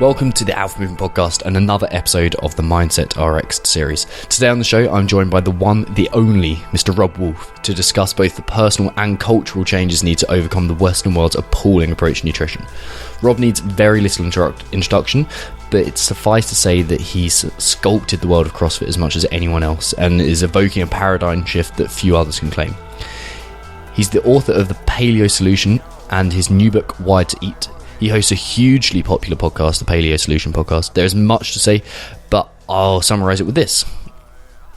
Welcome to the Alpha Movement Podcast and another episode of the Mindset Rx'd series. Today on the show, I'm joined by the one, the only, Mr. Robb Wolf, to discuss both the personal and cultural changes needed to overcome the Western world's appalling approach to nutrition. Robb needs very little introduction, but it's suffice to say that he's sculpted the world of CrossFit as much as anyone else and is evoking a paradigm shift that few others can claim. He's the author of the Paleo Solution and his new book, Why to Eat. He hosts a hugely popular podcast, the Paleo Solution Podcast. There's much to say, but I'll summarise it with this.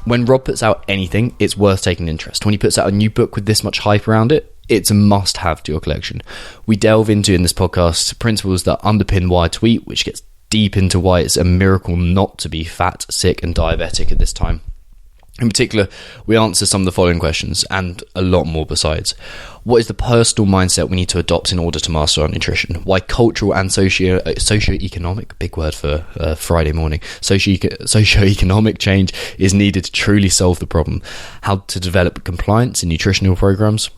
When Robb puts out anything, it's worth taking interest. When he puts out a new book with this much hype around it, it's a must-have to your collection. We delve into, in this podcast, principles that underpin Why to Eat, which gets deep into why it's a miracle not to be fat, sick and diabetic at this time. In particular, we answer some of the following questions and a lot more besides. What is the personal mindset we need to adopt in order to master our nutrition? Why cultural and socio-economic, big word for Friday morning, socio-economic change is needed to truly solve the problem? How to develop compliance in nutritional programs?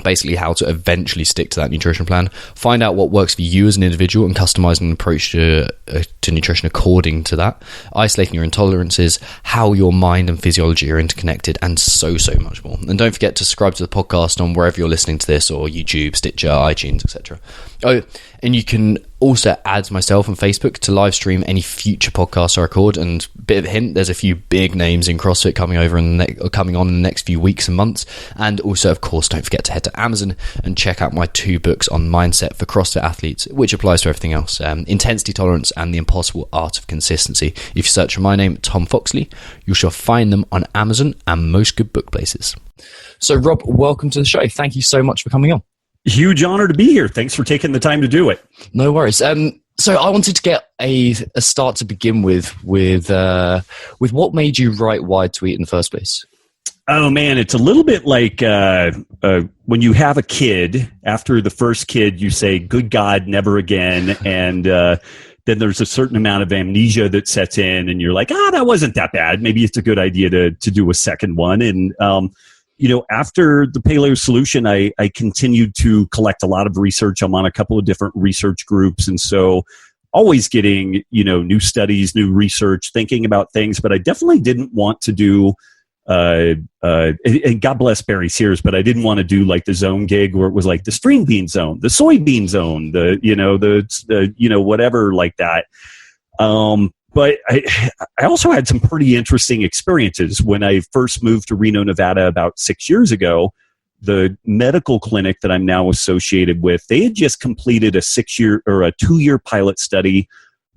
Basically how to eventually stick to that nutrition plan, find out what works for you as an individual and customize an approach to nutrition according to that, isolating your intolerances, how your mind and physiology are interconnected, and so much more. And don't forget to subscribe to the podcast on wherever you're listening to this, or YouTube, Stitcher, iTunes, etc. Oh, and you can also add myself on Facebook to live stream any future podcasts I record. And bit of a hint, there's a few big names in CrossFit coming on in the next few weeks and months. And also, of course, don't forget to head to Amazon and check out my 2 books on mindset for CrossFit athletes, which applies to everything else. Intensity Tolerance and The Impossible Art of Consistency. If you search for my name, Tom Foxley, you shall find them on Amazon and most good book places. So, Robb, welcome to the show. Thank you so much for coming on. Huge honor to be here. Thanks for taking the time to do it. No worries. So I wanted to get a start to begin with what made you write Why to Eat in the first place? Oh man, it's a little bit like when you have a kid. After the first kid, you say, "Good God, never again," and then there's a certain amount of amnesia that sets in, and you're like, that wasn't that bad. Maybe it's a good idea to do a second one. And after the Paleo Solution, I continued to collect a lot of research. I'm on a couple of different research groups. And so always getting, new studies, new research, thinking about things. But I definitely didn't want to do, and God bless Barry Sears, but I didn't want to do like the zone gig where it was like the string bean zone, the soybean zone, the whatever like that. But I also had some pretty interesting experiences. When I first moved to Reno, Nevada about 6 years ago, the medical clinic that I'm now associated with, they had just completed a 2-year pilot study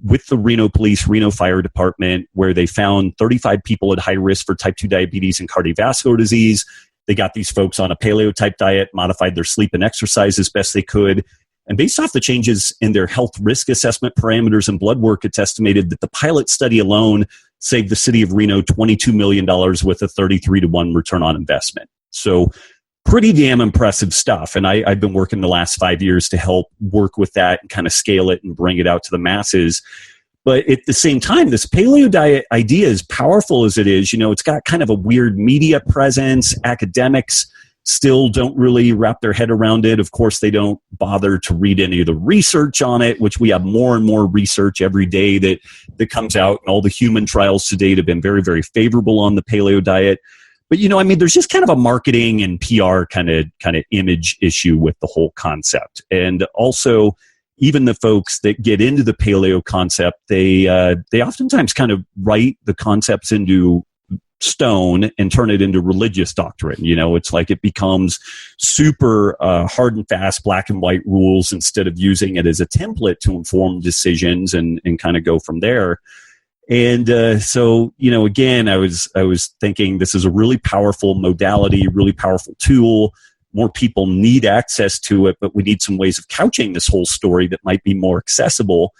with the Reno Police, Reno Fire Department, where they found 35 people at high risk for type 2 diabetes and cardiovascular disease. They got these folks on a paleo type diet, modified their sleep and exercise as best they could. And based off the changes in their health risk assessment parameters and blood work, it's estimated that the pilot study alone saved the city of Reno $22 million with a 33-to-1 return on investment. So pretty damn impressive stuff. And I've been working the last 5 years to help work with that and kind of scale it and bring it out to the masses. But at the same time, this paleo diet idea, as powerful as it is, it's got kind of a weird media presence. Academics still don't really wrap their head around it. Of course, they don't bother to read any of the research on it, which we have more and more research every day that comes out. And all the human trials to date have been very, very favorable on the paleo diet. But, there's just kind of a marketing and PR kind of image issue with the whole concept. And also, even the folks that get into the paleo concept, they oftentimes kind of write the concepts into stone and turn it into religious doctrine. It's like it becomes super hard and fast, black and white rules instead of using it as a template to inform decisions and kind of go from there. And so, again, I was thinking this is a really powerful modality, really powerful tool. More people need access to it, but we need some ways of couching this whole story that might be more accessible.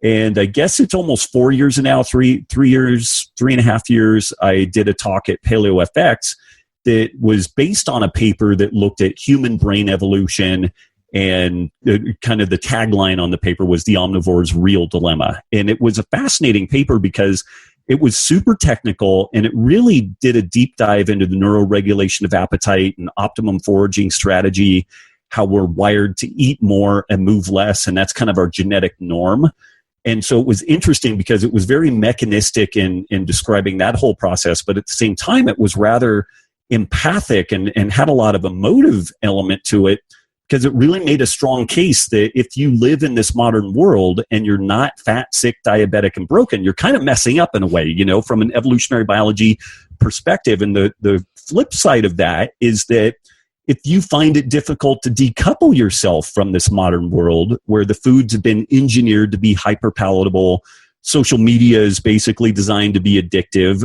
And I guess it's almost 4 years now, 3.5 years, I did a talk at Paleo FX that was based on a paper that looked at human brain evolution. And kind of the tagline on the paper was the omnivore's real dilemma. And it was a fascinating paper because it was super technical and it really did a deep dive into the neuroregulation of appetite and optimum foraging strategy, how we're wired to eat more and move less. And that's kind of our genetic norm. And so it was interesting because it was very mechanistic in describing that whole process, but at the same time, it was rather empathic and had a lot of emotive element to it, because it really made a strong case that if you live in this modern world and you're not fat, sick, diabetic, and broken, you're kind of messing up in a way, you know, from an evolutionary biology perspective. And the flip side of that is that if you find it difficult to decouple yourself from this modern world where the foods have been engineered to be hyper palatable, social media is basically designed to be addictive,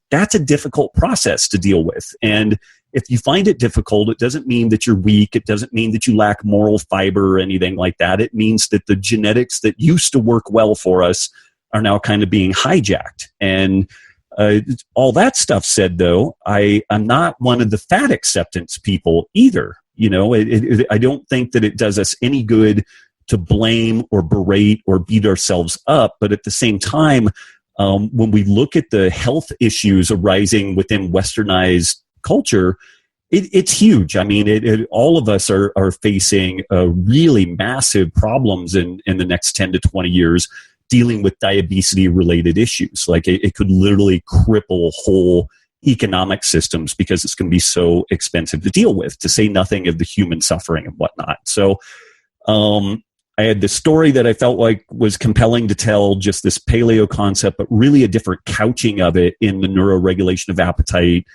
that's a difficult process to deal with. And if you find it difficult, it doesn't mean that you're weak. It doesn't mean that you lack moral fiber or anything like that. It means that the genetics that used to work well for us are now kind of being hijacked. And all that stuff said, though, I'm not one of the fat acceptance people either. You know, I don't think that it does us any good to blame or berate or beat ourselves up. But at the same time, when we look at the health issues arising within westernized culture, it's huge. I mean, all of us are facing really massive problems in the next 10 to 20 years dealing with diabetes-related issues. Like it could literally cripple whole economic systems because it's going to be so expensive to deal with, to say nothing of the human suffering and whatnot. So I had this story that I felt like was compelling to tell, just this paleo concept, but really a different couching of it in the neuroregulation of appetite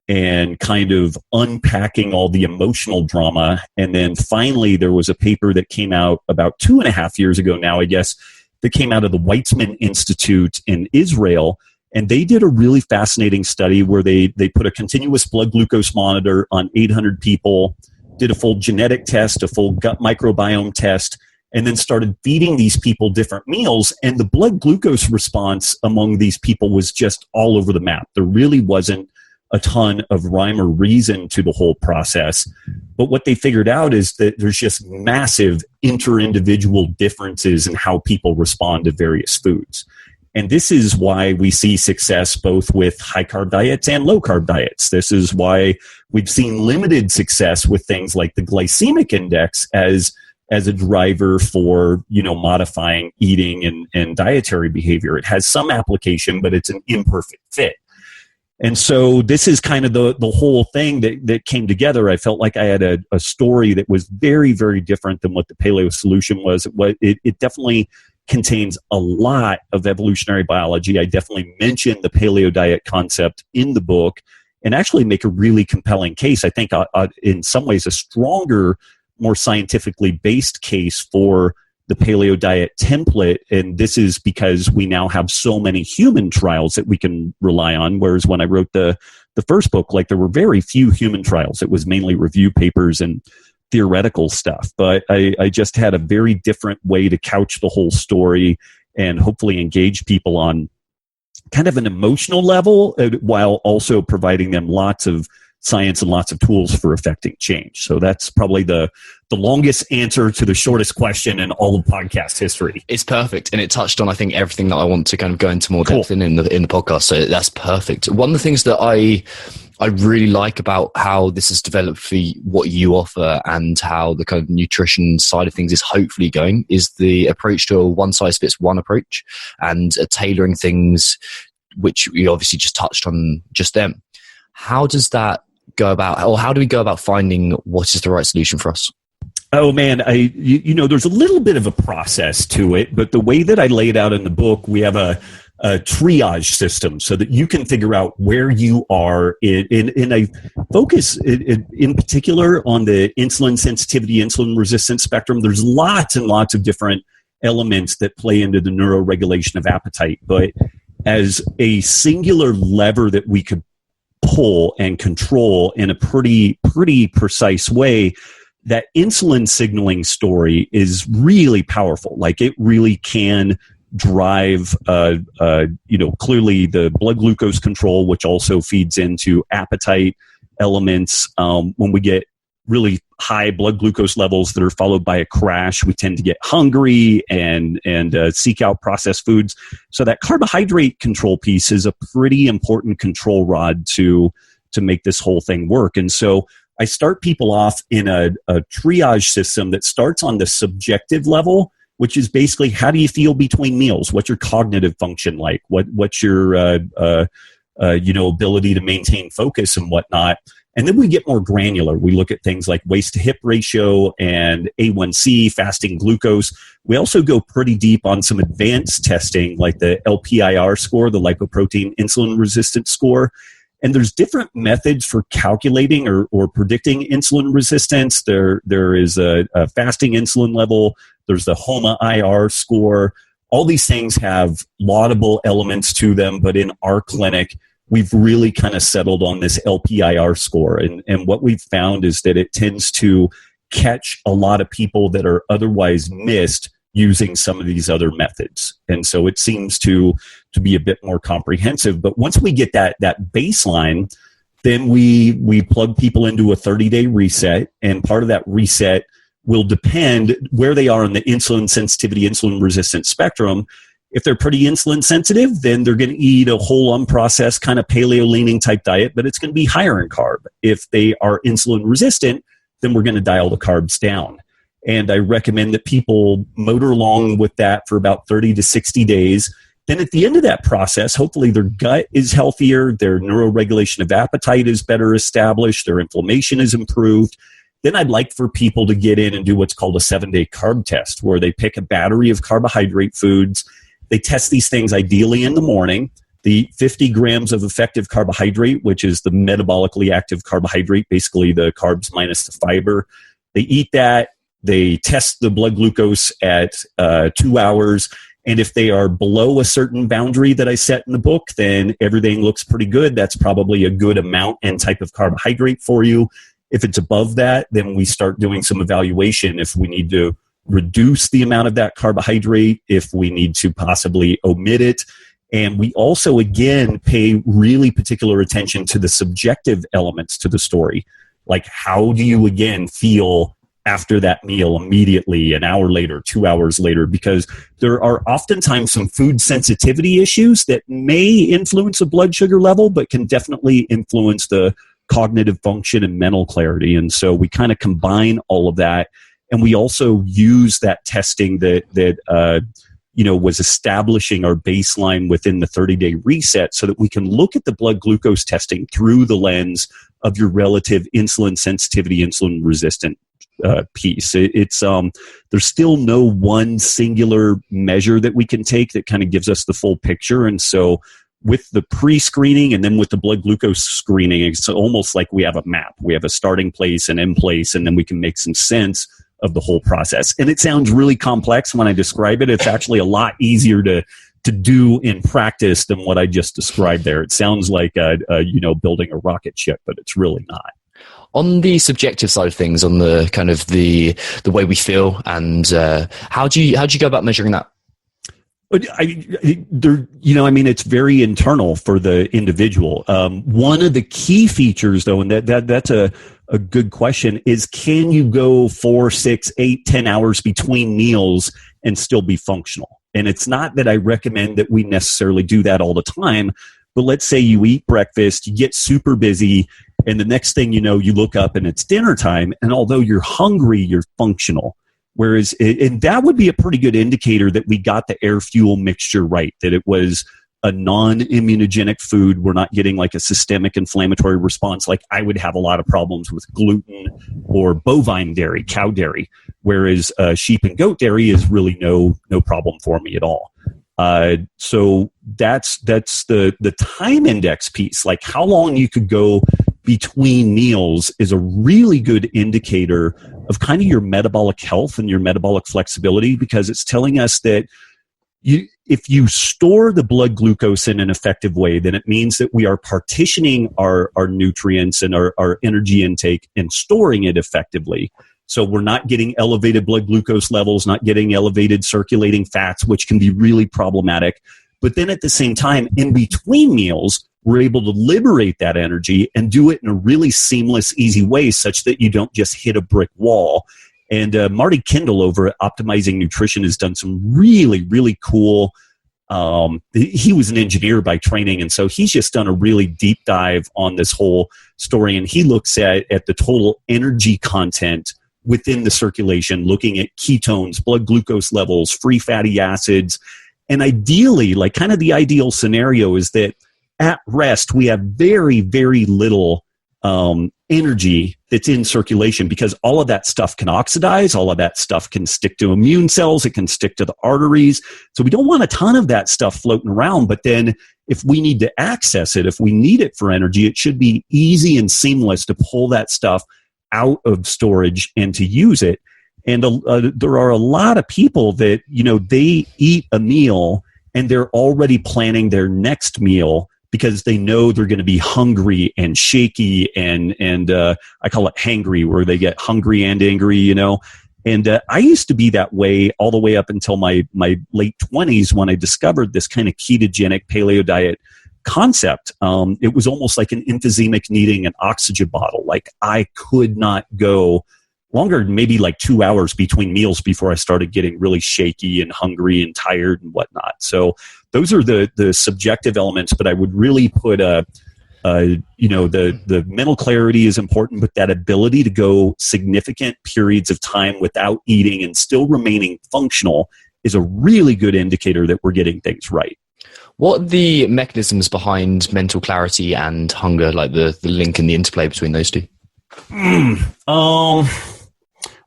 and kind of unpacking all the emotional drama. And then finally, there was a paper that came out about 2.5 years ago now, I guess, that came out of the Weizmann Institute in Israel. And they did a really fascinating study where they put a continuous blood glucose monitor on 800 people, did a full genetic test, a full gut microbiome test, and then started feeding these people different meals. And the blood glucose response among these people was just all over the map. There really wasn't a ton of rhyme or reason to the whole process. But what they figured out is that there's just massive inter-individual differences in how people respond to various foods. And this is why we see success both with high-carb diets and low-carb diets. This is why we've seen limited success with things like the glycemic index as a driver for, you know, modifying eating and dietary behavior. It has some application, but it's an imperfect fit. And so this is kind of the whole thing that came together. I felt like I had a story that was very, very different than what the Paleo Solution was. It definitely contains a lot of evolutionary biology. I definitely mentioned the paleo diet concept in the book and actually make a really compelling case. I think in some ways a stronger, more scientifically based case for the paleo diet template. And this is because we now have so many human trials that we can rely on. Whereas when I wrote the first book, like there were very few human trials. It was mainly review papers and theoretical stuff. But I just had a very different way to couch the whole story and hopefully engage people on kind of an emotional level while also providing them lots of science and lots of tools for affecting change. So that's probably the longest answer to the shortest question in all of podcast history. It's perfect. And it touched on, I think, everything that I want to kind of go into more depth in the podcast. So that's perfect. One of the things that I really like about how this is developed for what you offer and how the kind of nutrition side of things is hopefully going is the approach to a one-size-fits-one approach and tailoring things, which you obviously just touched on just then. How does that go about, or how do we go about finding what is the right solution for us? Oh man, you know, there's a little bit of a process to it, but the way that I lay it out in the book, we have a triage system so that you can figure out where you are in a focus in particular on the insulin sensitivity, insulin resistance spectrum. There's lots and lots of different elements that play into the neuroregulation of appetite, but as a singular lever that we could pull and control in a pretty precise way, that insulin signaling story is really powerful. Like it really can drive, clearly the blood glucose control, which also feeds into appetite elements. When we get really high blood glucose levels that are followed by a crash, we tend to get hungry and seek out processed foods. So that carbohydrate control piece is a pretty important control rod to make this whole thing work. And so I start people off in a triage system that starts on the subjective level, which is basically how do you feel between meals? What's your cognitive function like? What's your ability to maintain focus and whatnot? And then we get more granular. We look at things like waist to hip ratio and A1C, fasting glucose. We also go pretty deep on some advanced testing like the LPIR score, the lipoprotein insulin resistance score. And there's different methods for calculating or predicting insulin resistance. There is a fasting insulin level. There's the HOMA-IR score. All these things have laudable elements to them, but in our clinic, we've really kind of settled on this LPIR score. And what we've found is that it tends to catch a lot of people that are otherwise missed using some of these other methods. And so it seems to be a bit more comprehensive. But once we get that baseline, then we plug people into a 30-day reset. And part of that reset will depend where they are on the insulin sensitivity, insulin resistance spectrum. If they're pretty insulin sensitive, then they're going to eat a whole unprocessed kind of paleo leaning type diet, but it's going to be higher in carb. If they are insulin resistant, then we're going to dial the carbs down. And I recommend that people motor along with that for about 30 to 60 days. Then at the end of that process, hopefully their gut is healthier, their neuroregulation of appetite is better established, their inflammation is improved. Then I'd like for people to get in and do what's called a 7-day carb test, where they pick a battery of carbohydrate foods. They test these things ideally in the morning. They eat 50 grams of effective carbohydrate, which is the metabolically active carbohydrate, basically the carbs minus the fiber. They eat that. They test the blood glucose at 2 hours. And if they are below a certain boundary that I set in the book, then everything looks pretty good. That's probably a good amount and type of carbohydrate for you. If it's above that, then we start doing some evaluation if we need to reduce the amount of that carbohydrate, if we need to possibly omit it. And we also, again, pay really particular attention to the subjective elements to the story. Like, how do you, again, feel after that meal immediately, an hour later, 2 hours later? Because there are oftentimes some food sensitivity issues that may influence the blood sugar level, but can definitely influence the cognitive function and mental clarity. And so we kind of combine all of that. And we also use that testing that was establishing our baseline within the 30-day reset so that we can look at the blood glucose testing through the lens of your relative insulin sensitivity, insulin resistant piece. There's still no one singular measure that we can take that kind of gives us the full picture. And so with the pre-screening and then with the blood glucose screening, it's almost like we have a map. We have a starting place and end place, and then we can make some sense of the whole process. And it sounds really complex when I describe it. It's actually a lot easier to do in practice than what I just described there. It sounds like building a rocket ship, but it's really not. On the subjective side of things, on the kind of the way we feel, and how do you go about measuring that? It's very internal for the individual. One of the key features, though, and that's a good question, is can you go 4, 6, 8, 10 hours between meals and still be functional? And it's not that I recommend that we necessarily do that all the time, but let's say you eat breakfast, you get super busy, and the next thing you know, you look up and it's dinner time, and although you're hungry, you're functional. Whereas, and that would be a pretty good indicator that we got the air-fuel mixture right, that it was a non-immunogenic food. We're not getting like a systemic inflammatory response. Like I would have a lot of problems with gluten or bovine dairy, cow dairy, whereas sheep and goat dairy is really no problem for me at all. So that's the time index piece. Like how long you could go between meals is a really good indicator of kind of your metabolic health and your metabolic flexibility, because it's telling us that if you store the blood glucose in an effective way, then it means that we are partitioning our nutrients and our energy intake and storing it effectively. So we're not getting elevated blood glucose levels, not getting elevated circulating fats, which can be really problematic. But then at the same time, in between meals, we're able to liberate that energy and do it in a really seamless, easy way such that you don't just hit a brick wall. And Marty Kindle over at Optimizing Nutrition has done some really, really cool. He was an engineer by training, and so he's just done a really deep dive on this whole story. And he looks at the total energy content within the circulation, looking at ketones, blood glucose levels, free fatty acids. And ideally, like kind of the ideal scenario is that at rest, we have very, very little energy that's in circulation, because all of that stuff can oxidize, all of that stuff can stick to immune cells, it can stick to the arteries. So we don't want a ton of that stuff floating around, but then if we need to access it, if we need it for energy, it should be easy and seamless to pull that stuff out of storage and to use it. And there are a lot of people that, they eat a meal and they're already planning their next meal because they know they're going to be hungry and shaky and I call it hangry, where they get hungry and angry, And I used to be that way all the way up until my late 20s, when I discovered this kind of ketogenic paleo diet concept. It was almost like an emphysemic needing an oxygen bottle. Like I could not go longer, maybe like 2 hours between meals before I started getting really shaky and hungry and tired and whatnot. So those are the subjective elements, but I would really put the mental clarity is important, but that ability to go significant periods of time without eating and still remaining functional is a really good indicator that we're getting things right. What are the mechanisms behind mental clarity and hunger, like the link and the interplay between those two?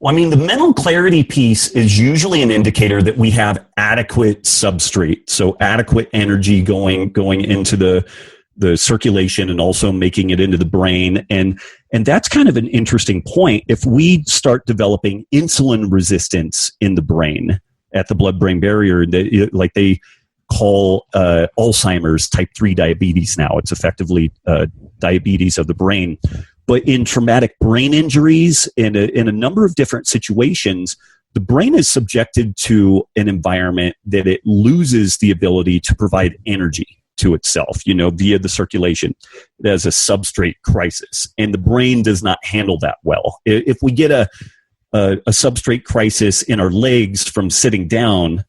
The mental clarity piece is usually an indicator that we have adequate substrate, so adequate energy going into the circulation and also making it into the brain. And that's kind of an interesting point. If we start developing insulin resistance in the brain at the blood-brain barrier, like they call Alzheimer's type 3 diabetes now. It's effectively diabetes of the brain. But in traumatic brain injuries, in a number of different situations, the brain is subjected to an environment that it loses the ability to provide energy to itself, via the circulation. It has a substrate crisis, and the brain does not handle that well. If we get a substrate crisis in our legs from sitting down,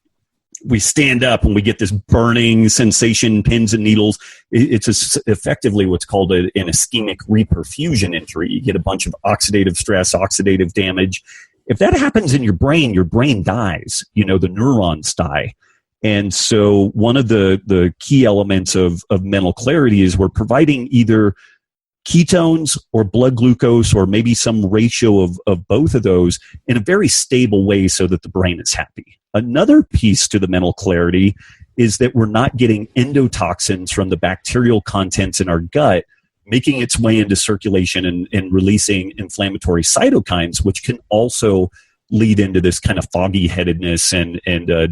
we stand up and we get this burning sensation, pins and needles. It's effectively what's called an ischemic reperfusion injury. You get a bunch of oxidative stress, oxidative damage. If that happens in your brain dies. The neurons die. And so one of the key elements of mental clarity is we're providing either ketones or blood glucose or maybe some ratio of both of those in a very stable way so that the brain is happy. Another piece to the mental clarity is that we're not getting endotoxins from the bacterial contents in our gut making its way into circulation and releasing inflammatory cytokines, which can also lead into this kind of foggy headedness and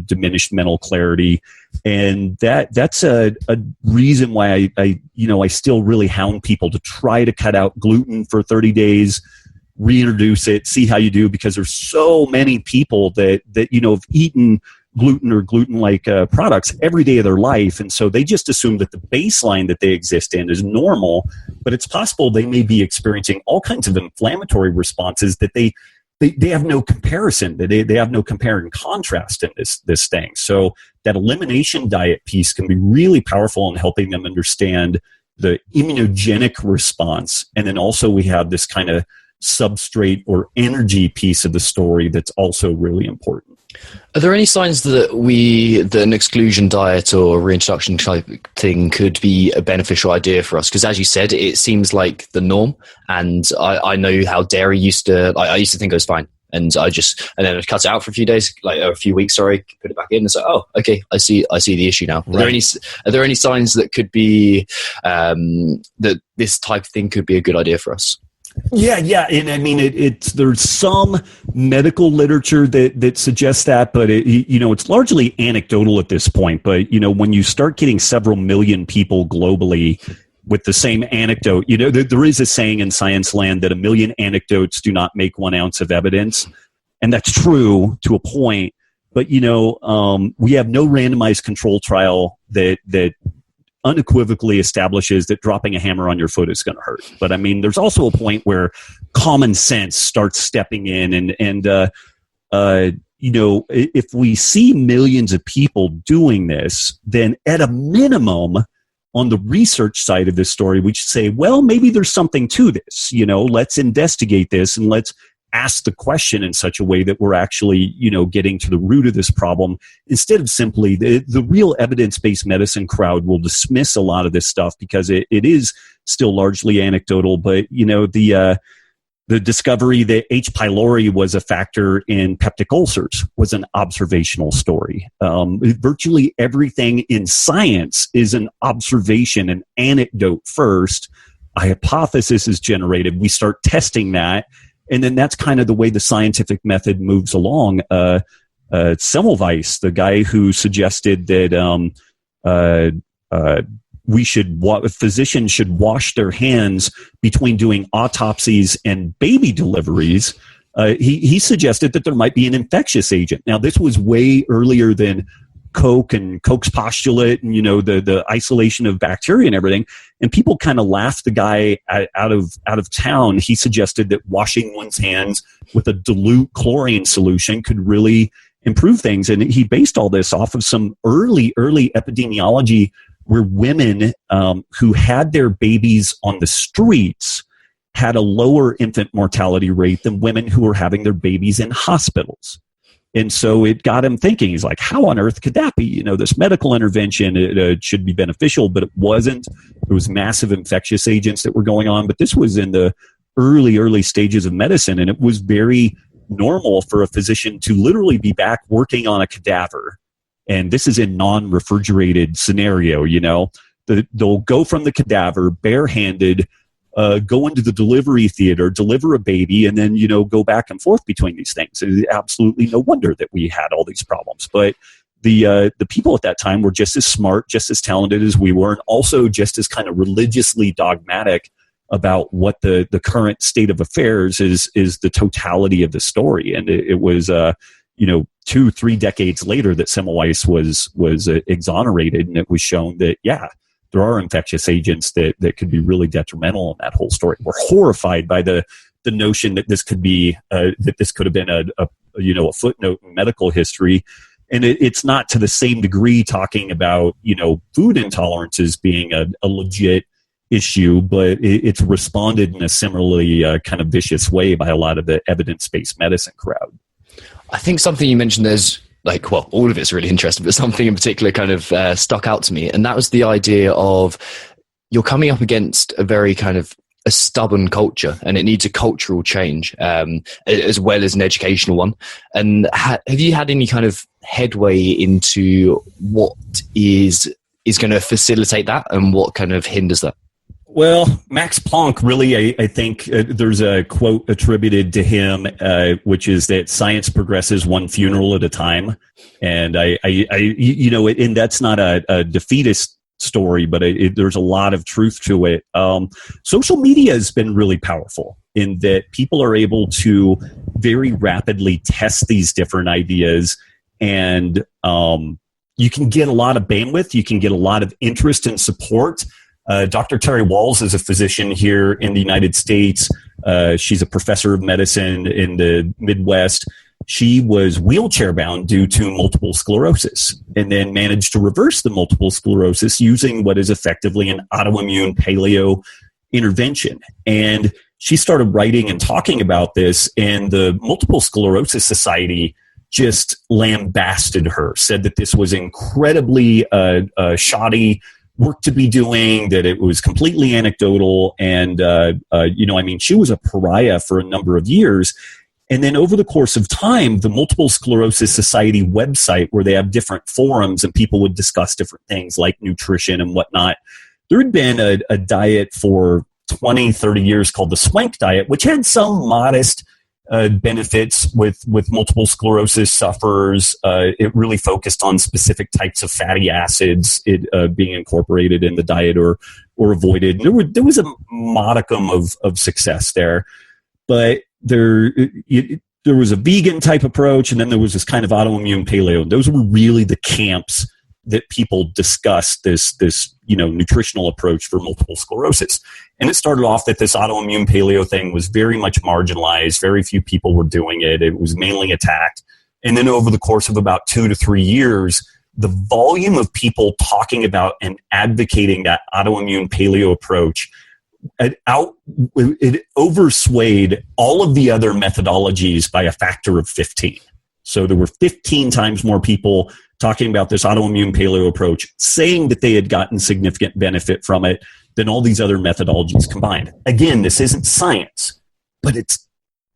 diminished mental clarity. And that's a reason why I still really hound people to try to cut out gluten for 30 days, reintroduce it, see how you do, because there's so many people that have eaten gluten or gluten-like products every day of their life. And so they just assume that the baseline that they exist in is normal, but it's possible they may be experiencing all kinds of inflammatory responses that they have no comparison, that they have no compare and contrast in this thing. So that elimination diet piece can be really powerful in helping them understand the immunogenic response. And then also we have this kind of substrate or energy piece of the story that's also really important. Are there any signs that an exclusion diet or reintroduction type thing could be a beneficial idea for us? Because as you said, it seems like the norm, and I know how dairy used to. I used to think it was fine, and then I'd cut it out for a few days, a few weeks. Sorry, put it back in, and say, oh, okay, I see the issue now. Right. Are there any signs that could be that this type of thing could be a good idea for us? Yeah. And I mean, there's some medical literature that suggests that, but it's largely anecdotal at this point. But, when you start getting several million people globally with the same anecdote, there is a saying in science land that 1 million anecdotes do not make 1 ounce of evidence. And that's true to a point. But, we have no randomized control trial that unequivocally establishes that dropping a hammer on your foot is going to hurt. But I mean, there's also a point where common sense starts stepping in and if we see millions of people doing this, then at a minimum on the research side of this story, we should say, well, maybe there's something to this, let's investigate this and let's ask the question in such a way that we're actually, getting to the root of this problem, instead of simply the real evidence-based medicine crowd will dismiss a lot of this stuff because it is still largely anecdotal. But, the discovery that H. pylori was a factor in peptic ulcers was an observational story. Virtually everything in science is an observation, an anecdote first. A hypothesis is generated. We start testing that. And then that's kind of the way the scientific method moves along. Semmelweis, the guy who suggested that physicians should wash their hands between doing autopsies and baby deliveries. He suggested that there might be an infectious agent. Now, this was way earlier than Koch and Koch's postulate and, the isolation of bacteria and everything. And people kind of laughed the guy out of town. He suggested that washing one's hands with a dilute chlorine solution could really improve things. And he based all this off of some early epidemiology where women who had their babies on the streets had a lower infant mortality rate than women who were having their babies in hospitals. And so it got him thinking. He's like, how on earth could that be? This medical intervention, it should be beneficial, but it wasn't. There was massive infectious agents that were going on. But this was in the early stages of medicine, and it was very normal for a physician to literally be back working on a cadaver. And this is a non-refrigerated scenario, They'll go from the cadaver barehanded, go into the delivery theater, deliver a baby, and then, go back and forth between these things. It's absolutely no wonder that we had all these problems. But the people at that time were just as smart, just as talented as we were, and also just as kind of religiously dogmatic about what the current state of affairs is the totality of the story. And it was 2-3 decades later that Semmelweis was exonerated, and it was shown that, there are infectious agents that could be really detrimental in that whole story. We're horrified by the notion that this could be that this could have been a footnote in medical history, and it's not to the same degree talking about food intolerances being a legit issue, but it's responded in a similarly kind of vicious way by a lot of the evidence-based medicine crowd. I think something you mentioned there's all of it's really interesting, but something in particular kind of stuck out to me. And that was the idea of you're coming up against a very kind of a stubborn culture, and it needs a cultural change as well as an educational one. And have you had any kind of headway into what is going to facilitate that and what kind of hinders that? Well, Max Planck really, I think there's a quote attributed to him, which is that science progresses one funeral at a time. And and that's not a defeatist story, but there's a lot of truth to it. Social media has been really powerful in that people are able to very rapidly test these different ideas, and you can get a lot of bandwidth. You can get a lot of interest and support. Dr. Terry Walls is a physician here in the United States. She's a professor of medicine in the Midwest. She was wheelchair bound due to multiple sclerosis, and then managed to reverse the multiple sclerosis using what is effectively an autoimmune paleo intervention. And she started writing and talking about this, and the Multiple Sclerosis Society just lambasted her, said that this was incredibly shoddy work to be doing, that it was completely anecdotal. And, she was a pariah for a number of years. And then over the course of time, the Multiple Sclerosis Society website, where they have different forums and people would discuss different things like nutrition and whatnot, there had been a diet for 20, 30 years called the Swank diet, which had some modest benefits with multiple sclerosis sufferers. It really focused on specific types of fatty acids being incorporated in the diet or avoided. There was a modicum of success there, but there was a vegan type approach, and then there was this kind of autoimmune paleo. Those were really the camps that people discussed this nutritional approach for multiple sclerosis. And it started off that this autoimmune paleo thing was very much marginalized. Very few people were doing it. It was mainly attacked. And then over the course of about 2 to 3 years, the volume of people talking about and advocating that autoimmune paleo approach it overswayed all of the other methodologies by a factor of 15. So there were 15 times more people talking about this autoimmune paleo approach, saying that they had gotten significant benefit from it than all these other methodologies combined. Again, this isn't science, but it's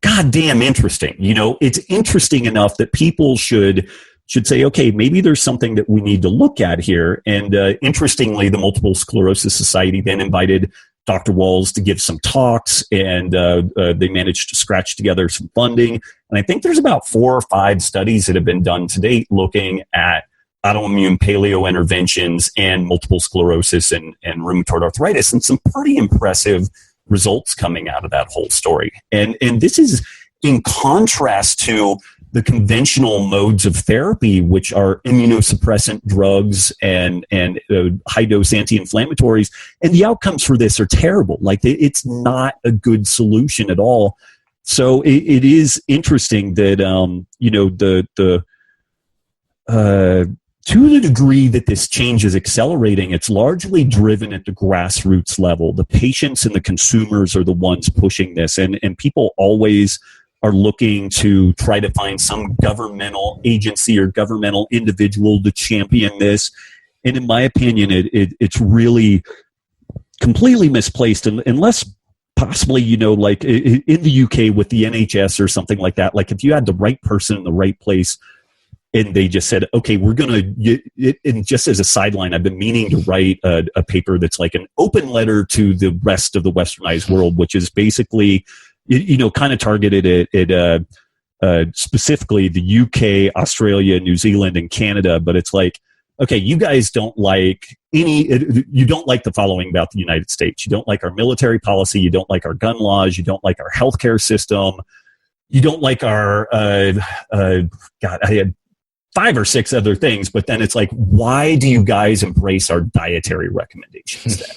goddamn interesting. It's interesting enough that people should say, okay, maybe there's something that we need to look at here. And interestingly, the Multiple Sclerosis Society then invited Dr. Walls to give some talks, and they managed to scratch together some funding. And I think there's about 4 or 5 studies that have been done to date looking at autoimmune paleo interventions and multiple sclerosis and rheumatoid arthritis, and some pretty impressive results coming out of that whole story. And this is in contrast to the conventional modes of therapy, which are immunosuppressant drugs and high-dose anti-inflammatories. And the outcomes for this are terrible. Like, it's not a good solution at all. So it is interesting that, to the degree that this change is accelerating, it's largely driven at the grassroots level. The patients and the consumers are the ones pushing this. And people always are looking to try to find some governmental agency or governmental individual to champion this. And in my opinion, it's really completely misplaced, unless possibly, like in the UK with the NHS or something like that. Like, if you had the right person in the right place and they just said, okay, we're going to, and just as a sideline, I've been meaning to write a paper that's like an open letter to the rest of the westernized world, which is basically, kind of targeted at specifically the UK, Australia, New Zealand, and Canada. But it's like, okay, you guys don't like you don't like the following about the United States. You don't like our military policy. You don't like our gun laws. You don't like our healthcare system. You don't like our, God, I had 5 or 6 other things. But then it's like, why do you guys embrace our dietary recommendations then?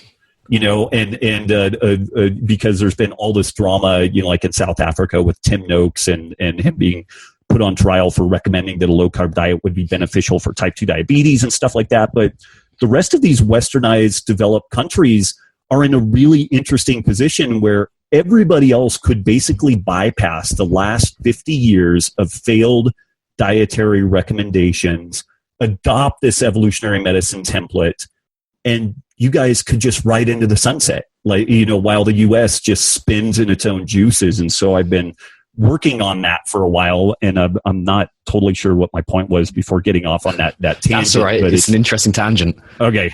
Because there's been all this drama, like in South Africa with Tim Noakes and him being put on trial for recommending that a low-carb diet would be beneficial for type 2 diabetes and stuff like that. But the rest of these westernized developed countries are in a really interesting position where everybody else could basically bypass the last 50 years of failed dietary recommendations, adopt this evolutionary medicine template, and you guys could just ride into the sunset, like, while the U.S. just spins in its own juices. And so I've been working on that for a while, and I'm not totally sure what my point was before getting off on that tangent. That's all right. But it's an interesting tangent. Okay.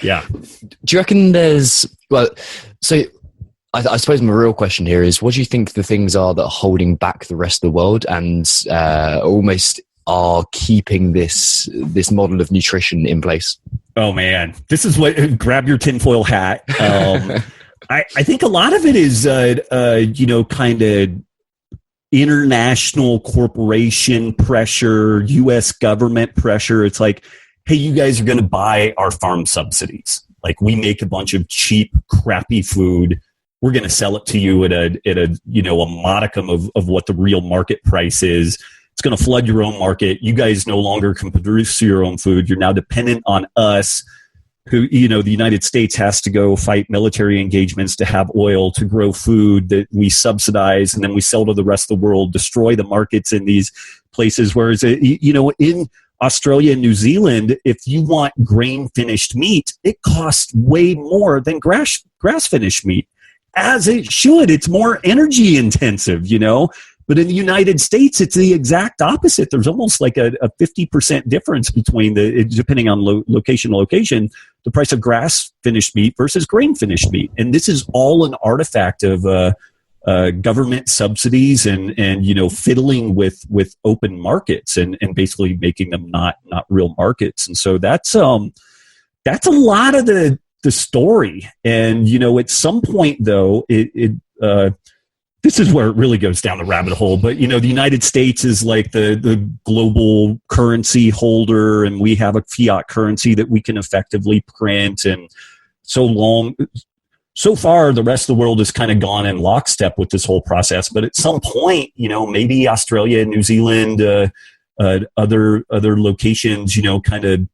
Yeah. Do you reckon so I suppose my real question here is, what do you think the things are that are holding back the rest of the world and almost are keeping this model of nutrition in place? Oh man, this is what, grab your tinfoil hat. I think a lot of it is, kind of international corporation pressure, U.S. government pressure. It's like, hey, you guys are going to buy our farm subsidies. Like, we make a bunch of cheap, crappy food. We're going to sell it to you at a modicum of what the real market price is. It's going to flood your own market. You guys no longer can produce your own food. You're now dependent on us, who, the United States has to go fight military engagements to have oil to grow food that we subsidize, and then we sell to the rest of the world, destroy the markets in these places. Whereas, in Australia and New Zealand, if you want grain-finished meat, it costs way more than grass-finished meat, as it should. It's more energy intensive, But in the United States, it's the exact opposite. There's almost like a 50% difference between depending on location to location, the price of grass-finished meat versus grain-finished meat. And this is all an artifact of government subsidies and fiddling with open markets and basically making them not real markets. And so that's a lot of the story. And at some point though, this is where it really goes down the rabbit hole. But, the United States is like the global currency holder, and we have a fiat currency that we can effectively print. And so far, the rest of the world has kind of gone in lockstep with this whole process. But at some point, maybe Australia, New Zealand, other locations, kind of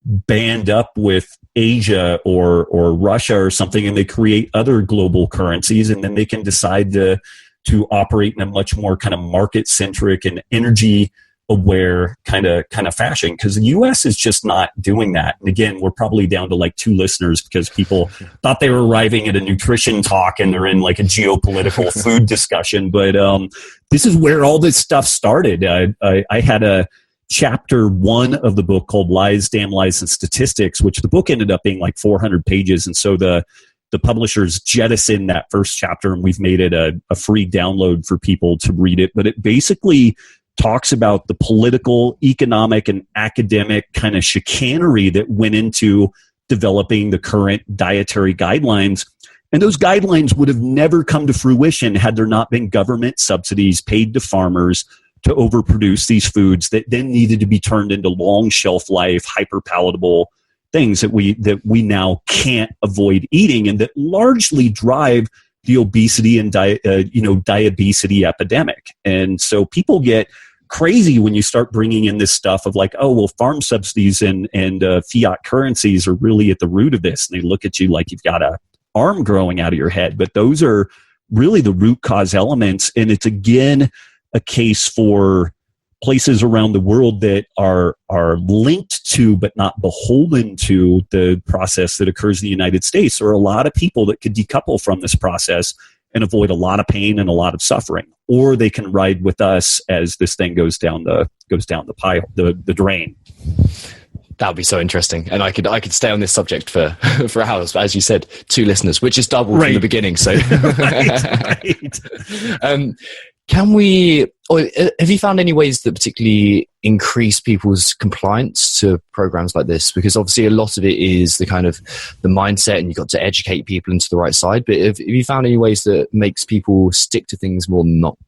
band up with Asia or Russia or something, and they create other global currencies, and then they can decide to operate in a much more kind of market-centric and energy-aware kind of fashion, because the U.S. is just not doing that. And again, we're probably down to like 2 listeners because people thought they were arriving at a nutrition talk and they're in like a geopolitical food discussion. But this is where all this stuff started. I had a chapter 1 of the book called Lies, Damn Lies, and Statistics, which the book ended up being like 400 pages. And so the publishers jettisoned that first chapter, and we've made it a free download for people to read it. But it basically talks about the political, economic, and academic kind of chicanery that went into developing the current dietary guidelines. And those guidelines would have never come to fruition had there not been government subsidies paid to farmers to overproduce these foods that then needed to be turned into long shelf life, hyper palatable things that we now can't avoid eating, and that largely drive the obesity and diabesity epidemic. And so people get crazy when you start bringing in this stuff of like, oh, well, farm subsidies and fiat currencies are really at the root of this. And they look at you like you've got a arm growing out of your head. But those are really the root cause elements. And it's, again, a case for places around the world that are linked to but not beholden to the process that occurs in the United States. There are a lot of people that could decouple from this process and avoid a lot of pain and a lot of suffering, or they can ride with us as this thing goes down the drain. That would be so interesting, and I could stay on this subject for hours. But as you said, 2 listeners, which is double from the beginning. So, right. Can we, or have you found any ways that particularly increase people's compliance to programs like this? Because obviously a lot of it is the kind of the mindset, and you've got to educate people into the right side. But have you found any ways that makes people stick to things more than not?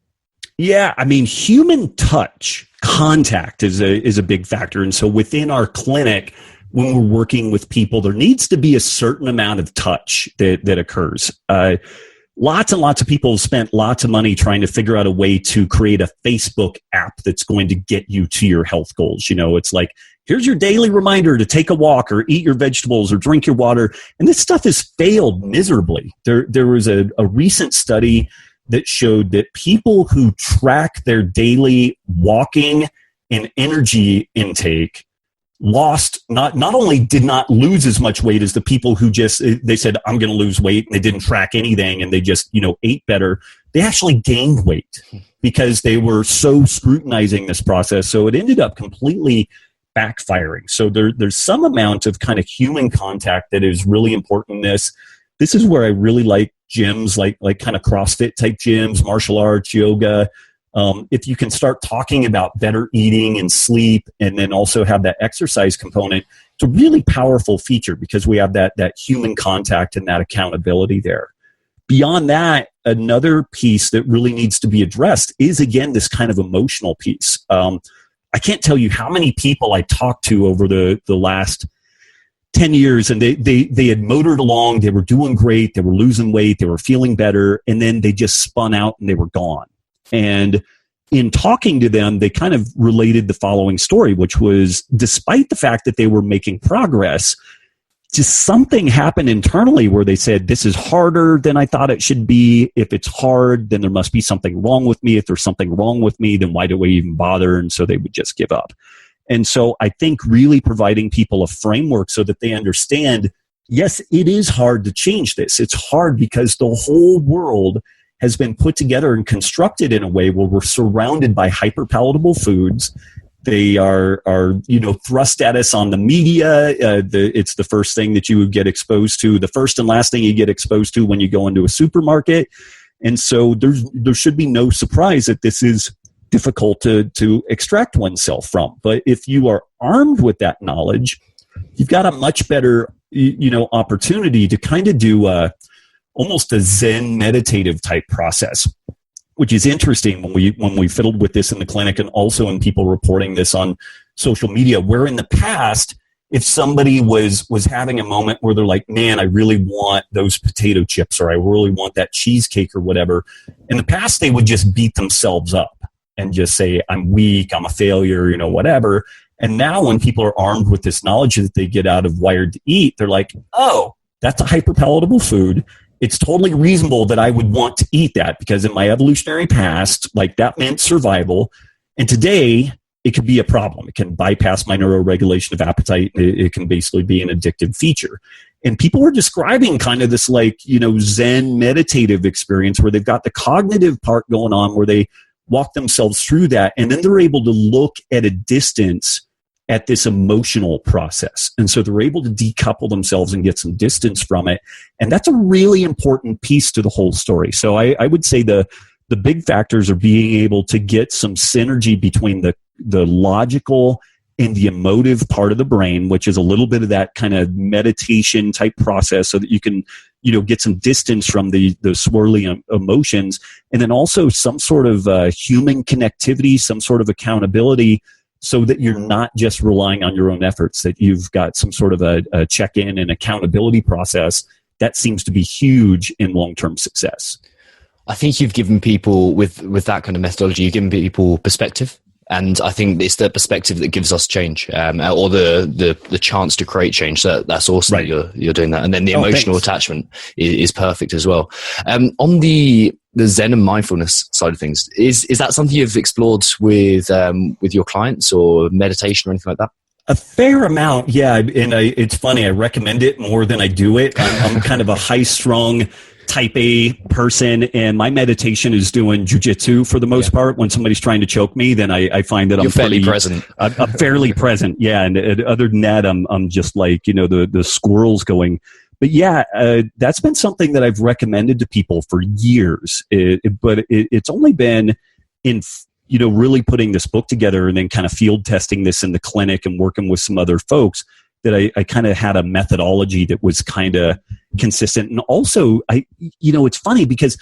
Yeah, I mean, human touch, contact is a big factor. And so within our clinic, when we're working with people, there needs to be a certain amount of touch that occurs. Lots and lots of people have spent lots of money trying to figure out a way to create a Facebook app that's going to get you to your health goals. You know, it's like, here's your daily reminder to take a walk or eat your vegetables or drink your water. And this stuff has failed miserably. There was a recent study that showed that people who track their daily walking and energy intake lost, not only did not lose as much weight as the people who they said, I'm going to lose weight, and they didn't track anything, and they just, ate better. They actually gained weight because they were so scrutinizing this process. So it ended up completely backfiring. So there's some amount of kind of human contact that is really important in this. This is where I really like gyms, like kind of CrossFit type gyms, martial arts, yoga. If you can start talking about better eating and sleep, and then also have that exercise component, it's a really powerful feature because we have that human contact and that accountability there. Beyond that, another piece that really needs to be addressed is, again, this kind of emotional piece. I can't tell you how many people I talked to over the last 10 years, and they had motored along, they were doing great, they were losing weight, they were feeling better, and then they just spun out and they were gone. And in talking to them, they kind of related the following story, which was, despite the fact that they were making progress, just something happened internally where they said, this is harder than I thought it should be. If it's hard, then there must be something wrong with me. If there's something wrong with me, then why do I even bother? And so they would just give up. And so I think really providing people a framework so that they understand, yes, it is hard to change this. It's hard because the whole world has been put together and constructed in a way where we're surrounded by hyper-palatable foods. They are thrust at us on the media. It's the first thing that you would get exposed to, the first and last thing you get exposed to when you go into a supermarket. And so there should be no surprise that this is difficult to extract oneself from. But if you are armed with that knowledge, you've got a much better opportunity to kind of do almost a Zen meditative type process, which is interesting when we fiddled with this in the clinic, and also in people reporting this on social media, where in the past, if somebody was having a moment where they're like, man, I really want those potato chips, or I really want that cheesecake or whatever, in the past they would just beat themselves up and just say, I'm weak, I'm a failure, whatever. And now when people are armed with this knowledge that they get out of Wired to Eat, they're like, oh, that's a hyperpalatable food. It's totally reasonable that I would want to eat that because in my evolutionary past, like that meant survival. And today it could be a problem. It can bypass my neuroregulation of appetite. It can basically be an addictive feature. And people are describing kind of this like, Zen meditative experience where they've got the cognitive part going on where they walk themselves through that. And then they're able to look at a distance at this emotional process. And so they're able to decouple themselves and get some distance from it. And that's a really important piece to the whole story. So I would say the big factors are being able to get some synergy between the logical and the emotive part of the brain, which is a little bit of that kind of meditation type process so that you can, get some distance from the swirling emotions. And then also some sort of human connectivity, some sort of accountability so that you're not just relying on your own efforts, that you've got some sort of a check-in and accountability process that seems to be huge in long-term success. I think you've given people with that kind of methodology, you've given people perspective. And I think it's the perspective that gives us change, or the chance to create change. So that's awesome. Right. That you're doing that. And then the emotional attachment is perfect as well. On the Zen and mindfulness side of things, is that something you've explored with your clients or meditation or anything like that? A fair amount, yeah. And it's funny, I recommend it more than I do it. I'm kind of a high-strung type A person, and my meditation is doing jujitsu for the most part. When somebody's trying to choke me, then I find that I'm fairly present. I'm fairly present, yeah. And other than that, I'm just like, the squirrels going. But yeah, that's been something that I've recommended to people for years. But it's only been in, really putting this book together and then kind of field testing this in the clinic and working with some other folks that I kind of had a methodology that was kind of consistent. And also, it's funny because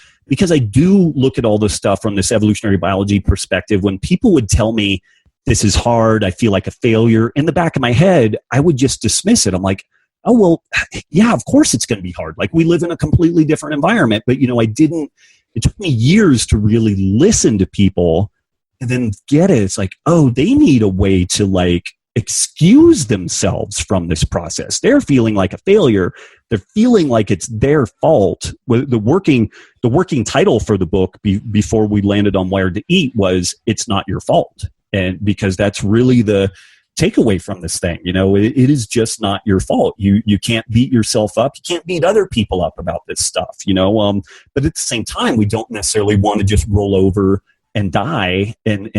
I do look at all this stuff from this evolutionary biology perspective. When people would tell me this is hard, I feel like a failure, in the back of my head, I would just dismiss it. I'm like, oh, well, yeah, of course it's going to be hard. Like, we live in a completely different environment. But, it took me years to really listen to people and then get it. It's like, oh, they need a way to like excuse themselves from this process. They're feeling like a failure. They're feeling like it's their fault. The working title for the book before we landed on Wired to Eat was "It's Not Your Fault," and because that's really the takeaway from this thing. It is just not your fault. You can't beat yourself up. You can't beat other people up about this stuff. But at the same time, we don't necessarily want to just roll over and die and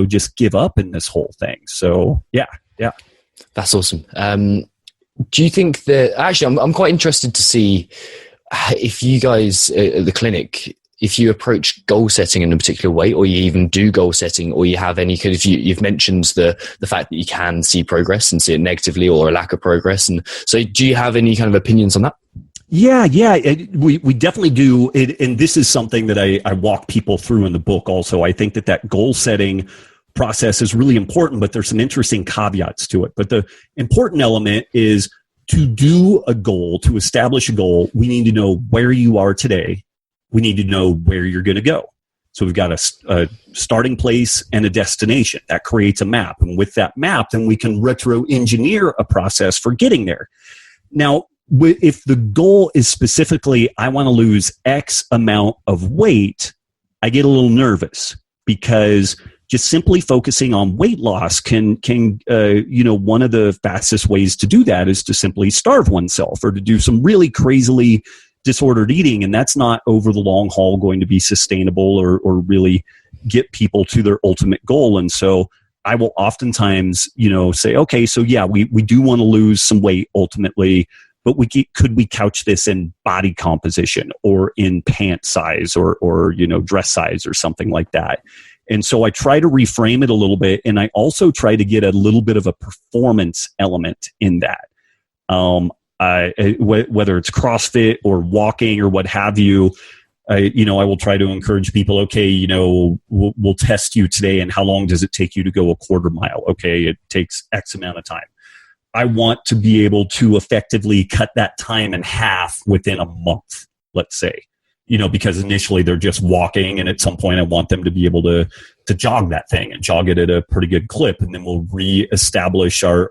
just give up in this whole thing. So yeah. That's awesome. Do you think that, actually, I'm quite interested to see if you guys at the clinic, if you approach goal setting in a particular way, or you even do goal setting, or you have any kind of, you've mentioned the fact that you can see progress and see it negatively or a lack of progress. And so do you have any kind of opinions on that? Yeah. We definitely do. And this is something that I walk people through in the book also. I think that goal setting process is really important, but there's some interesting caveats to it. But the important element is to do a goal, to establish a goal, we need to know where you are today. We need to know where you're going to go. So we've got a starting place and a destination. That creates a map. And with that map, then we can retro-engineer a process for getting there. Now, if the goal is specifically, I want to lose X amount of weight, I get a little nervous because just simply focusing on weight loss can one of the fastest ways to do that is to simply starve oneself or to do some really crazily disordered eating. And that's not over the long haul going to be sustainable or really get people to their ultimate goal. And so I will oftentimes, say, okay, so yeah, we do want to lose some weight ultimately, but could we couch this in body composition or in pant size or dress size or something like that? And so I try to reframe it a little bit, and I also try to get a little bit of a performance element in that. Whether it's CrossFit or walking or what have you, I will try to encourage people, okay, we'll test you today, and how long does it take you to go a quarter mile? Okay, it takes X amount of time. I want to be able to effectively cut that time in half within a month, let's say. because initially they're just walking, and at some point I want them to be able to jog that thing and jog it at a pretty good clip. And then we'll reestablish our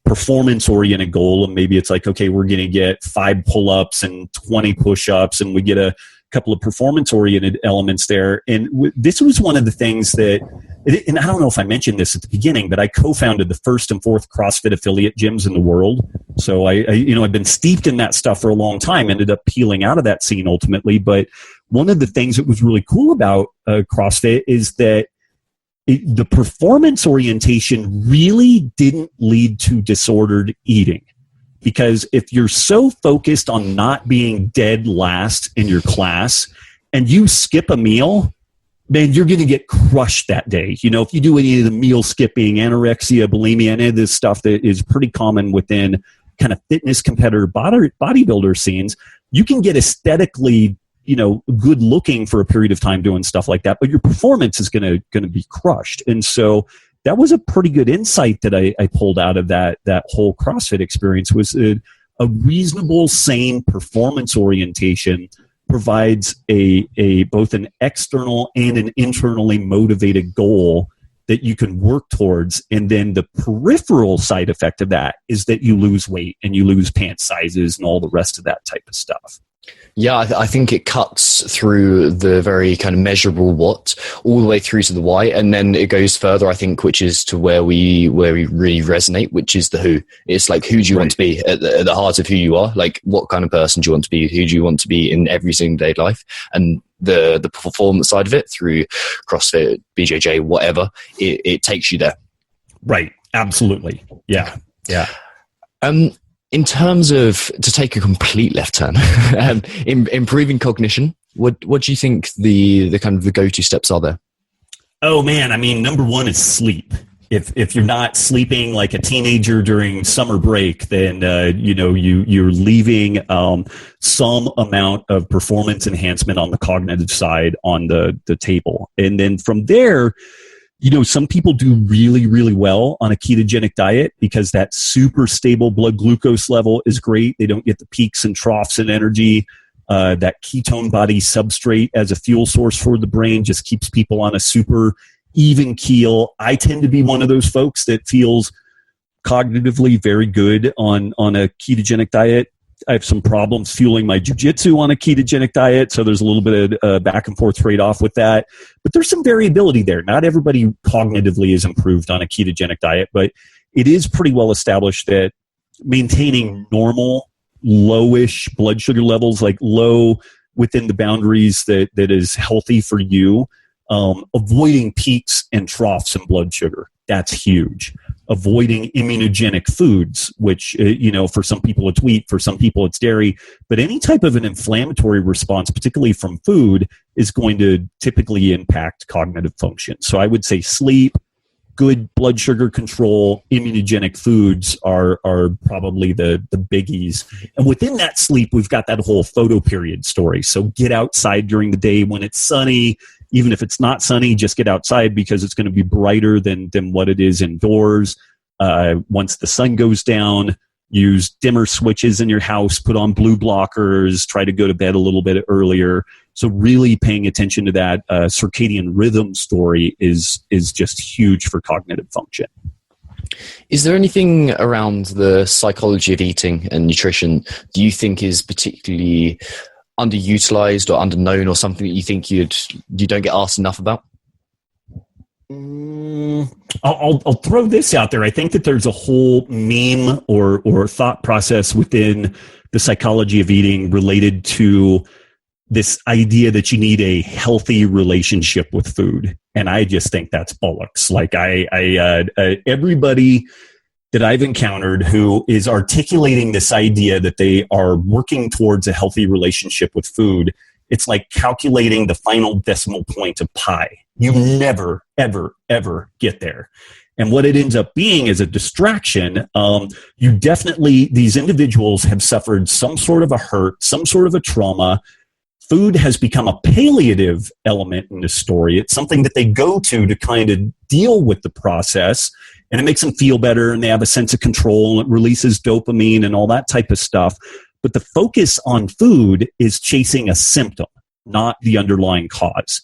performance-oriented goal. And maybe it's like, okay, we're going to get 5 pull-ups and 20 push-ups, and we get a couple of performance-oriented elements there. And this was one of the things that, and I don't know if I mentioned this at the beginning, but I co-founded the first and fourth CrossFit affiliate gyms in the world. So I've been steeped in that stuff for a long time, ended up peeling out of that scene ultimately. But one of the things that was really cool about CrossFit is that the performance orientation really didn't lead to disordered eating. Because if you're so focused on not being dead last in your class and you skip a meal, man, you're going to get crushed that day. If you do any of the meal skipping, anorexia, bulimia, any of this stuff that is pretty common within kind of fitness competitor bodybuilder scenes, you can get aesthetically, good looking for a period of time doing stuff like that, but your performance is going to be crushed. And so that was a pretty good insight that I pulled out of that whole CrossFit experience, was a reasonable, sane performance orientation provides a both an external and an internally motivated goal that you can work towards. And then the peripheral side effect of that is that you lose weight and you lose pant sizes and all the rest of that type of stuff. Yeah, I think it cuts through the very kind of measurable what all the way through to the why, and then it goes further, I think, which is to where we really resonate, which is the who. It's like, who do you want to be at the heart of who you are? Like, what kind of person do you want to be? Who do you want to be in every single day life? And the performance side of it through CrossFit, BJJ, whatever, it takes you there. Right. Absolutely. Yeah. Yeah. In terms of, to take a complete left turn, improving cognition, what do you think the kind of the go-to steps are there? Oh man, I mean, number one is sleep. If you're not sleeping like a teenager during summer break, then you're leaving some amount of performance enhancement on the cognitive side on the table. And then from there, some people do really, really well on a ketogenic diet because that super stable blood glucose level is great. They don't get the peaks and troughs in energy. That ketone body substrate as a fuel source for the brain just keeps people on a super even keel. I tend to be one of those folks that feels cognitively very good on a ketogenic diet. I have some problems fueling my jiu-jitsu on a ketogenic diet, so there's a little bit of back and forth trade-off with that. But there's some variability there. Not everybody cognitively is improved on a ketogenic diet, but it is pretty well established that maintaining normal, lowish blood sugar levels, like low within the boundaries that is healthy for you, avoiding peaks and troughs in blood sugar, that's huge. Avoiding immunogenic foods, which, for some people it's wheat, for some people it's dairy, but any type of an inflammatory response, particularly from food, is going to typically impact cognitive function. So I would say sleep, good blood sugar control, immunogenic foods are probably the biggies. And within that sleep, we've got that whole photo period story. So get outside during the day when it's sunny. Even if it's not sunny, just get outside because it's going to be brighter than what it is indoors. Once the sun goes down, use dimmer switches in your house, put on blue blockers, try to go to bed a little bit earlier. So really paying attention to that circadian rhythm story is just huge for cognitive function. Is there anything around the psychology of eating and nutrition do you think is particularly underutilized or underknown, or something that you think you don't get asked enough about? I'll throw this out there. I think that there's a whole meme or thought process within the psychology of eating related to this idea that you need a healthy relationship with food. And I just think that's bollocks. Like everybody that I've encountered who is articulating this idea that they are working towards a healthy relationship with food, it's like calculating the final decimal point of pi. You never, ever, ever get there. And what it ends up being is a distraction. These individuals have suffered some sort of a hurt, some sort of a trauma. Food has become a palliative element in the story. It's something that they go to kind of deal with the process, and it makes them feel better, and they have a sense of control, and it releases dopamine and all that type of stuff. But the focus on food is chasing a symptom. not the underlying cause.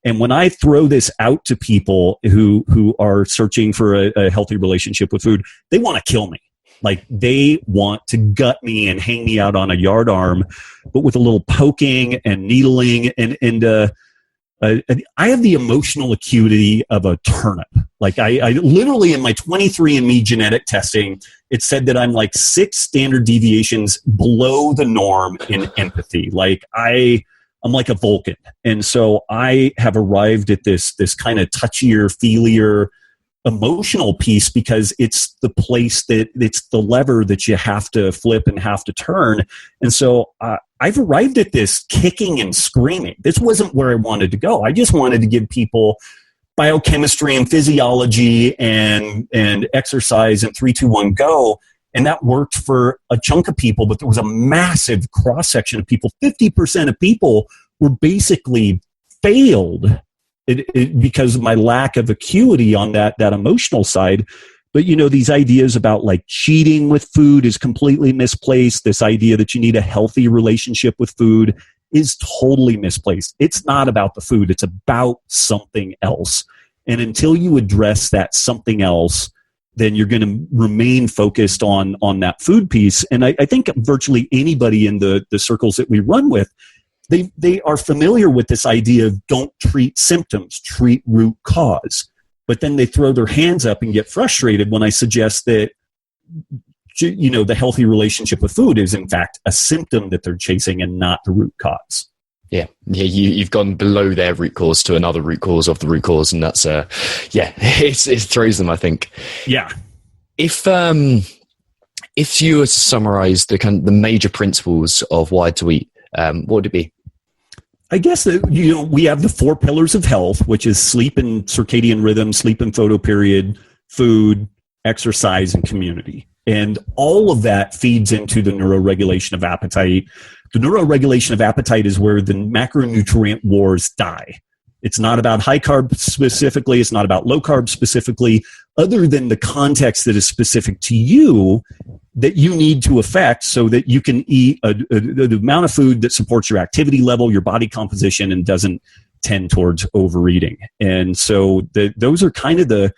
And when I throw this out to people who are searching for a healthy relationship with food, they want to kill me. Like, they want to gut me and hang me out on a yard arm, but with a little poking and needling. And I have the emotional acuity of a turnip. Like, I literally, in my 23andMe genetic testing, it said that I'm like 6 standard deviations below the norm in empathy. Like, I'm like a Vulcan. And so I have arrived at this kind of touchier, feelier, emotional piece, because it's the place it's the lever that you have to flip and have to turn. And so I've arrived at this kicking and screaming. This wasn't where I wanted to go. I just wanted to give people biochemistry and physiology and exercise and 3, 2, 1, go. And that worked for a chunk of people, but there was a massive cross-section of people. 50% of people were basically failed because of my lack of acuity on that emotional side. But, these ideas about like cheating with food is completely misplaced. This idea that you need a healthy relationship with food is totally misplaced. It's not about the food. It's about something else. And until you address that something else, then you're going to remain focused on that food piece. And I think virtually anybody in the circles that we run with, they are familiar with this idea of don't treat symptoms, treat root cause. But then they throw their hands up and get frustrated when I suggest that, the healthy relationship with food is in fact a symptom that they're chasing and not the root cause. Yeah. You've gone below their root cause to another root cause of the root cause. And that's, it throws them, I think. Yeah. If you were to summarize the major principles of why to eat, what would it be? I guess that, we have the 4 pillars of health, which is sleep and circadian rhythm, sleep and photoperiod, food, exercise, and community. And all of that feeds into the neuroregulation of appetite. The neuroregulation of appetite is where the macronutrient wars die. It's not about high carb specifically. It's not about low carb specifically, other than the context that is specific to you that you need to affect so that you can eat the amount of food that supports your activity level, your body composition, and doesn't tend towards overeating. And so those are kind of the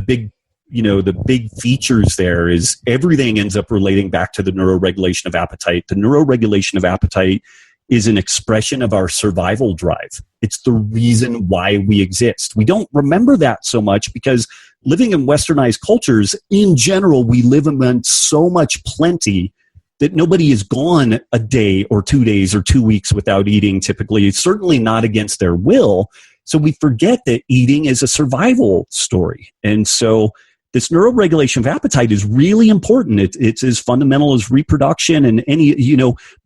big, the big features there. Is everything ends up relating back to the neuroregulation of appetite. The neuroregulation of appetite is an expression of our survival drive. It's the reason why we exist. We don't remember that so much because living in westernized cultures, in general, we live amongst so much plenty that nobody is gone a day or 2 days or 2 weeks without eating typically. It's certainly not against their will. So we forget that eating is a survival story. And so this neuroregulation of appetite is really important. It's as fundamental as reproduction and any,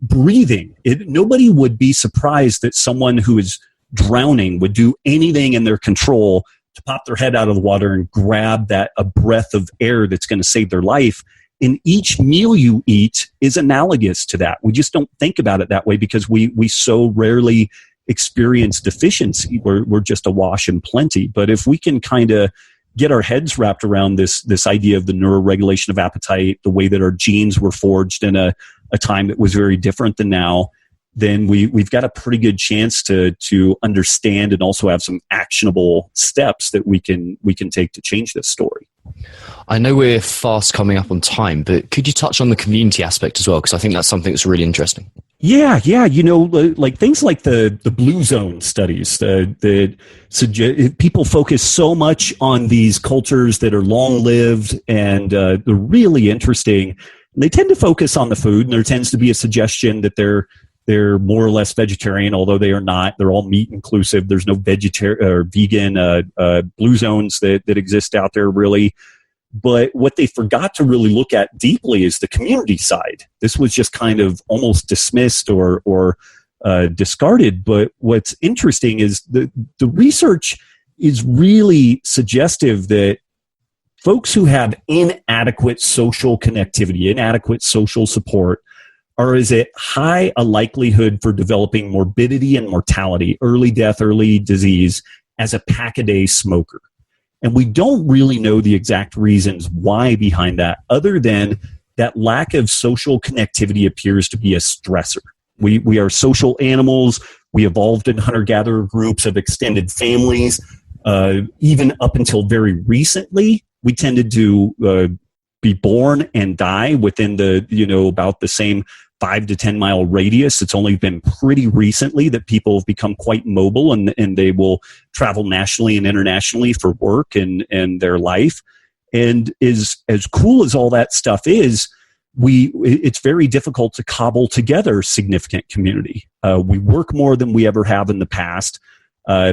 breathing. Nobody would be surprised that someone who is drowning would do anything in their control to pop their head out of the water and grab a breath of air that's going to save their life. And each meal you eat is analogous to that. We just don't think about it that way because we so rarely experience deficiency. We're just awash in plenty. But if we can kind of get our heads wrapped around this idea of the neuroregulation of appetite, the way that our genes were forged in a time that was very different than now, then we've got a pretty good chance to understand and also have some actionable steps that we can take to change this story. I know we're fast coming up on time, but could you touch on the community aspect as well? Because I think that's something that's really interesting. Yeah. Like things like the blue zone studies that suggest people focus so much on these cultures that are long-lived and they're really interesting. And they tend to focus on the food, and there tends to be a suggestion that they're more or less vegetarian, although they are not. They're all meat inclusive. There's no vegetarian or vegan blue zones that exist out there really. But what they forgot to really look at deeply is the community side. This was just kind of almost dismissed or discarded. But what's interesting is the research is really suggestive that folks who have inadequate social connectivity, inadequate social support, are as at high a likelihood for developing morbidity and mortality, early death, early disease, as a pack-a-day smoker. And we don't really know the exact reasons why behind that, other than that lack of social connectivity appears to be a stressor. We are social animals. We evolved in hunter-gatherer groups of extended families. Even up until very recently, we tended to be born and die within about the same 5 to 10 mile radius. It's only been pretty recently that people have become quite mobile and they will travel nationally and internationally for work and their life. And as cool as all that stuff is, it's very difficult to cobble together significant community. We work more than we ever have in the past.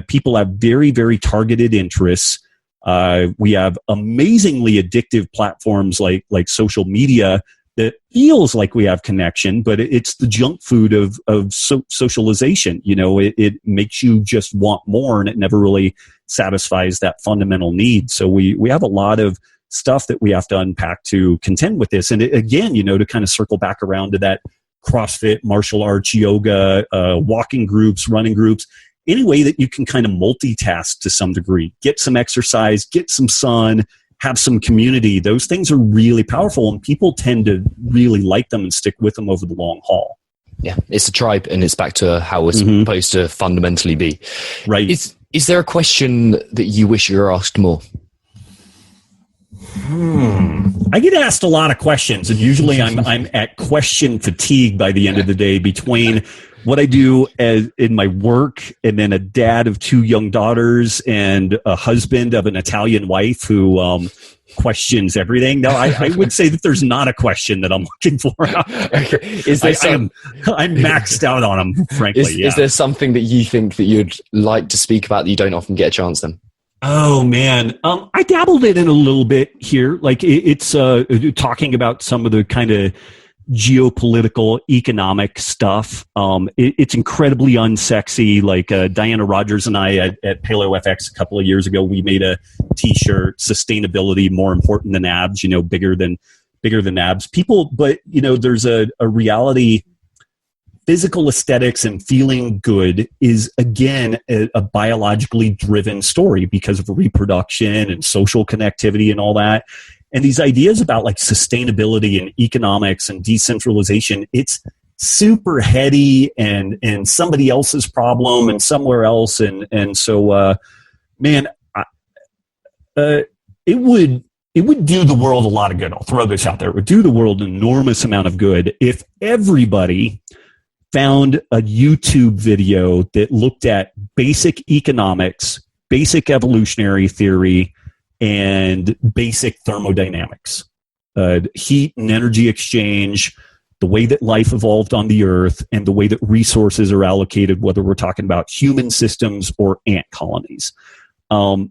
People have very, very targeted interests. We have amazingly addictive platforms like social media that feels like we have connection, but it's the junk food of socialization. It makes you just want more, and it never really satisfies that fundamental need. So we have a lot of stuff that we have to unpack to contend with this. And again, to kind of circle back around to that CrossFit, martial arts, yoga, walking groups, running groups, any way that you can kind of multitask to some degree, get some exercise, get some sun, have some community. Those things are really powerful, and people tend to really like them and stick with them over the long haul. Yeah, it's a tribe, and it's back to how it's supposed to fundamentally be. Right. Is there a question that you wish you were asked more? I get asked a lot of questions, and usually I'm at question fatigue by the end of the day between what I do in my work and then a dad of 2 young daughters and a husband of an Italian wife who questions everything. No, I would say that there's not a question that I'm looking for. I'm maxed out on them, frankly. Is there something that you think that you'd like to speak about that you don't often get a chance then? Oh man, I dabbled in it a little bit here. Like it's talking about some of the kind of geopolitical, economic stuff. It's incredibly unsexy. Like Diana Rogers and I at Paleo FX a couple of years ago, we made a T-shirt: "Sustainability more important than abs." Bigger than abs. People, but there's a reality. Physical aesthetics and feeling good is, again, a biologically driven story because of reproduction and social connectivity and all that. And these ideas about like sustainability and economics and decentralization, it's super heady and somebody else's problem and somewhere else. And so, man, it would do the world a lot of good. I'll throw this out there. It would do the world an enormous amount of good if everybody found a YouTube video that looked at basic economics, basic evolutionary theory, and basic thermodynamics, heat and energy exchange, the way that life evolved on the earth, and the way that resources are allocated, whether we're talking about human systems or ant colonies. An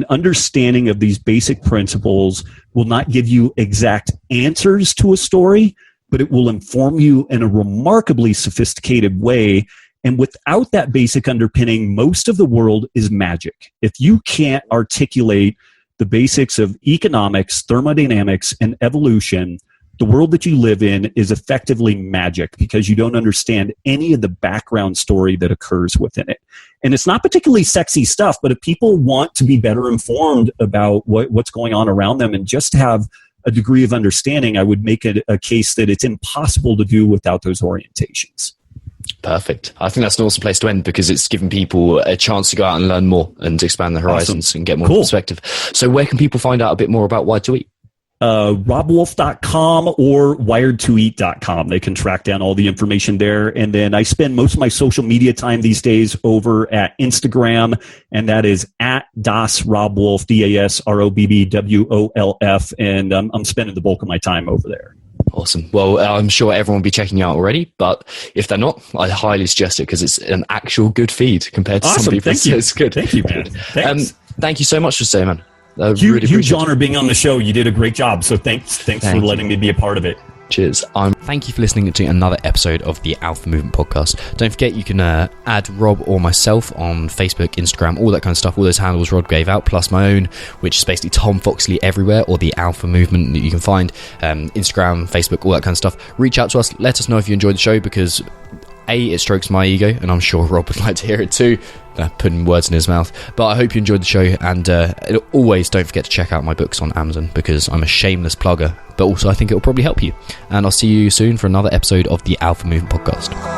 understanding of these basic principles will not give you exact answers to a story, but it will inform you in a remarkably sophisticated way. And without that basic underpinning, most of the world is magic. If you can't articulate the basics of economics, thermodynamics, and evolution, the world that you live in is effectively magic because you don't understand any of the background story that occurs within it. And it's not particularly sexy stuff, but if people want to be better informed about what's going on around them and just have a degree of understanding, I would make it a case that it's impossible to do without those orientations. Perfect. I think that's an awesome place to end because it's giving people a chance to go out and learn more and expand their horizons and get more perspective. So where can people find out a bit more about Wired to Eat? RobbWolf.com or wired2eat.com. They can track down all the information there. And then I spend most of my social media time these days over at Instagram, and that is at DasRobbWolf, DasRobbWolf, and I'm spending the bulk of my time over there. Awesome. Well, I'm sure everyone will be checking you out already, but if they're not, I highly suggest it because it's an actual good feed compared to some people. Thank you. It's good. Thank you, man. Thanks. Thank you so much for saying, man. Huge honor being on the show. You did a great job. So thanks for letting me be a part of it. Cheers. Thank you for listening to another episode of the Alpha Movement Podcast. Don't forget you can add Rob or myself on Facebook, Instagram, all that kind of stuff. All those handles Rob gave out, plus my own, which is basically Tom Foxley everywhere, or the Alpha Movement that you can find. Instagram, Facebook, all that kind of stuff. Reach out to us. Let us know if you enjoyed the show because it strokes my ego, and I'm sure Rob would like to hear it too. Putting words in his mouth. But I hope you enjoyed the show, and always don't forget to check out my books on Amazon because I'm a shameless plugger, but also I think it will probably help you. And I'll see you soon for another episode of the Alpha Movement Podcast.